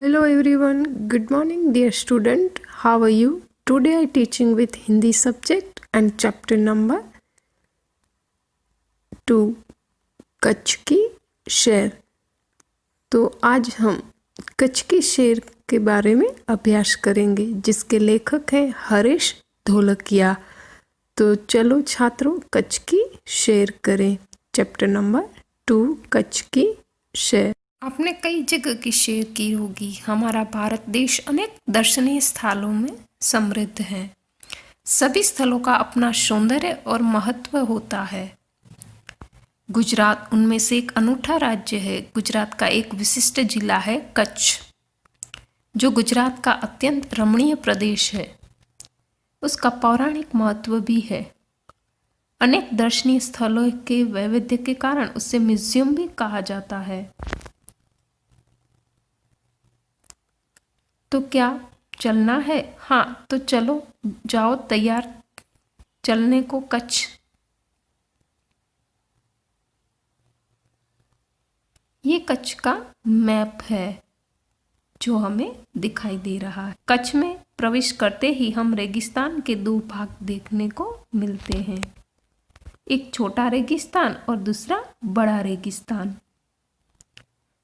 Hello everyone, good morning dear student. How are you? Today I teaching with Hindi subject and chapter number 2 Kutch की शेर। तो आज हम कच्छ की शेर के बारे में अभ्यास करेंगे जिसके लेखक हैं हरीश ढोलकिया। तो चलो छात्रों कच्छ की शेर करें। चैप्टर नंबर 2 कच्छ की शेर। आपने कई जगह की शेर की होगी। हमारा भारत देश अनेक दर्शनीय स्थलों में समृद्ध है। सभी स्थलों का अपना सौंदर्य और महत्व होता है। गुजरात उनमें से एक अनूठा राज्य है। गुजरात का एक विशिष्ट जिला है कच्छ, जो गुजरात का अत्यंत रमणीय प्रदेश है। उसका पौराणिक महत्व भी है। अनेक दर्शनीय स्थलों के वैविध्य के कारण उसे म्यूजियम भी कहा जाता है। तो क्या चलना है? हाँ, तो चलो जाओ तैयार चलने को कच्छ। ये कच्छ का मैप है जो हमें दिखाई दे रहा है। कच्छ में प्रवेश करते ही हम रेगिस्तान के दो भाग देखने को मिलते हैं, एक छोटा रेगिस्तान और दूसरा बड़ा रेगिस्तान।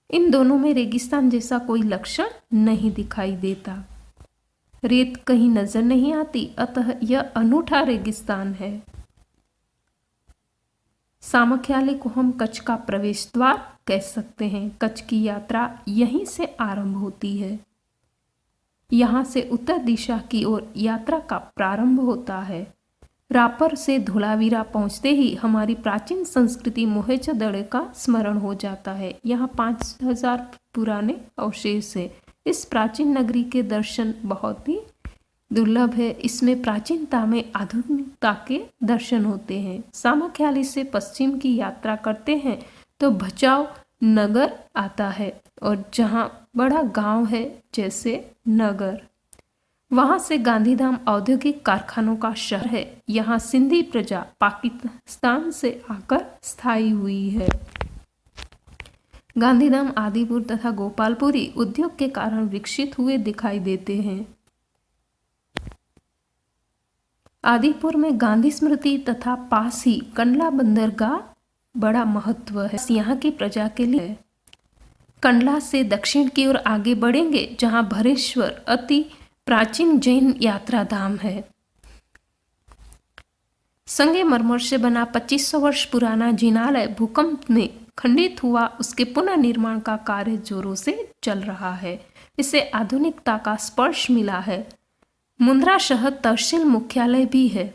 इन दोनों में रेगिस्तान जैसा कोई लक्षण नहीं दिखाई देता। रेत कहीं नजर नहीं आती, अतः यह अनूठा रेगिस्तान है। सामख्याली को हम कच्छ का प्रवेश द्वार कह सकते हैं। कच्छ की यात्रा यहीं से आरंभ होती है। यहाँ से उत्तर दिशा की ओर यात्रा का प्रारंभ होता है। रापर से धोलावीरा पहुंचते ही हमारी प्राचीन संस्कृति मोहेंजोदड़ो का स्मरण हो जाता है। यहाँ 5000 पुराने अवशेष है। इस प्राचीन नगरी के दर्शन बहुत ही दुर्लभ है। इसमें प्राचीनता में आधुनिकता के दर्शन होते हैं। सामख्याली से पश्चिम की यात्रा करते हैं तो भचाऊ नगर आता है और जहाँ बड़ा गांव है जैसे नगर, वहां से गांधीधाम औद्योगिक कारखानों का शहर है। यहाँ सिंधी प्रजा पाकिस्तान से आकर स्थायी हुई है। गांधीधाम आदिपुर तथा गोपालपुरी उद्योग के कारण विकसित हुए दिखाई देते हैं। आदिपुर में गांधी स्मृति तथा पास ही कंडला बंदरगाह बड़ा महत्व है यहाँ की प्रजा के लिए। कंडला से दक्षिण की ओर आगे बढ़ेंगे जहाँ भरेश्वर अति प्राचीन जैन यात्रा धाम है। संगमरमर से बना 2500 वर्ष पुराना जिनालय भूकंप में खंडित हुआ। उसके पुनर्निर्माण का कार्य जोरों से चल रहा है। इसे आधुनिकता का स्पर्श मिला है। मुंद्रा शहर तहसील मुख्यालय भी है।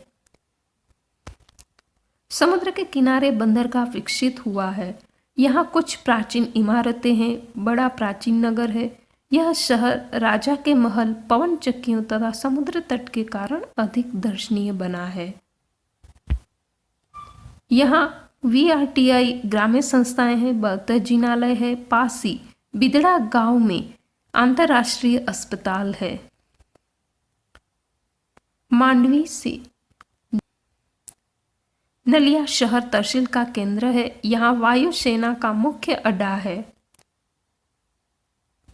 समुद्र के किनारे बंदरगाह विकसित हुआ है। यहाँ कुछ प्राचीन इमारतें हैं। बड़ा प्राचीन नगर है। यह शहर राजा के महल, पवन चक्कियों तथा समुद्र तट के कारण अधिक दर्शनीय बना है। यहाँ VRTI ग्रामीण संस्थाएं हैं, बौद्ध जिनालय है। पास ही बिदड़ा गांव में अंतर्राष्ट्रीय अस्पताल है। मांडवी से नलिया शहर तहसील का केंद्र है। यहाँ वायुसेना का मुख्य अड्डा है।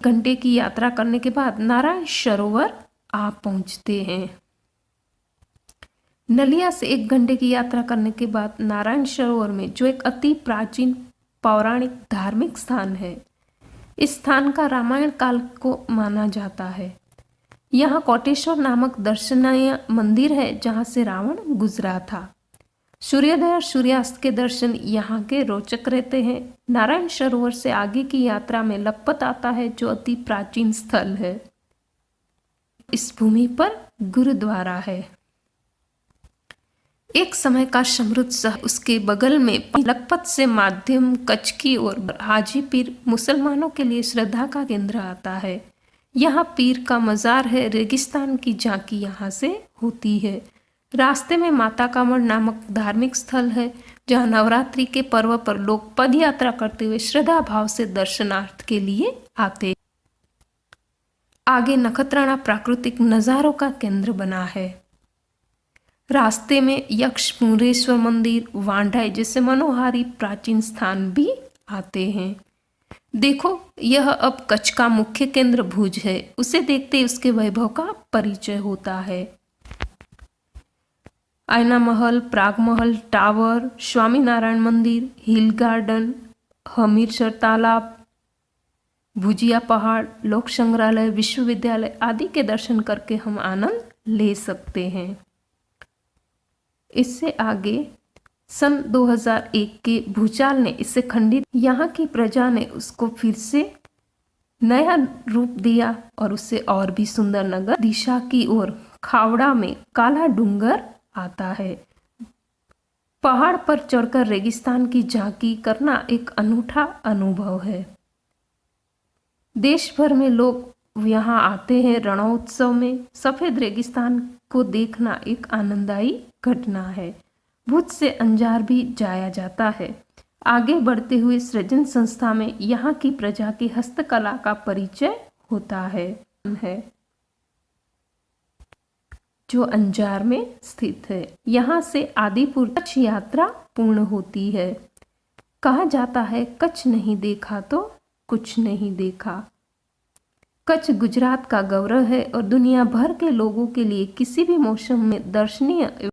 घंटे की यात्रा करने के बाद नारायण सरोवर आप पहुंचते हैं। नलिया से 1 घंटे की यात्रा करने के बाद नारायण सरोवर में, जो एक अति प्राचीन पौराणिक धार्मिक स्थान है, इस स्थान का रामायण काल को माना जाता है। यहाँ कोटेश्वर नामक दर्शनीय मंदिर है जहाँ से रावण गुजरा था। सूर्योदय और सूर्यास्त के दर्शन यहाँ के रोचक रहते हैं। नारायण सरोवर से आगे की यात्रा में लखपत आता है जो अति प्राचीन स्थल है। इस भूमि पर गुरुद्वारा है। एक समय का समृद्ध शहर, उसके बगल में लखपत से माध्यम कच्छ की ओर हाजी पीर मुसलमानों के लिए श्रद्धा का केंद्र आता है। यहाँ पीर का मजार है। रेगिस्तान की झांकी यहाँ से होती है। रास्ते में माता का मढ़ नामक धार्मिक स्थल है जहाँ नवरात्रि के पर्व पर लोग पद यात्रा करते हुए श्रद्धा भाव से दर्शनार्थ के लिए आते। आगे नखत्राना प्राकृतिक नजारों का केंद्र बना है। रास्ते में यक्ष मुरेश्वर मंदिर, वांढाई जैसे मनोहारी प्राचीन स्थान भी आते हैं। देखो, यह अब कच्छ का मुख्य केंद्र भुज है। उसे देखते ही उसके वैभव का परिचय होता है। आईना महल, प्राग महल, टावर, स्वामीनारायण मंदिर, हिल गार्डन, हमीरसर तालाब, भुजिया पहाड़, लोक संग्रहालय, विश्वविद्यालय आदि के दर्शन करके हम आनंद ले सकते हैं। इससे आगे सन 2001 के भूचाल ने इसे खंडित, यहाँ की प्रजा ने उसको फिर से नया रूप दिया और उसे और भी सुंदर नगर दिशा की ओर खावड़ा में काला डूंगर आता है। पहाड़ पर चढ़कर रेगिस्तान की झांकी करना एक अनूठा अनुभव है। देश भर में लोग यहाँ आते हैं। रणोत्सव में सफेद रेगिस्तान को देखना एक आनंददायी घटना है। भुज से अंजार भी जाया जाता है। आगे बढ़ते हुए सृजन संस्था में यहाँ की प्रजा की हस्तकला का परिचय होता है जो अंजार में स्थित है। यहाँ से आदिपुर कच्छ यात्रा पूर्ण होती है। कहा जाता है कच्छ नहीं देखा तो कुछ नहीं देखा। कच्छ गुजरात का गौरव है और दुनिया भर के लोगों के लिए किसी भी मौसम में दर्शनीय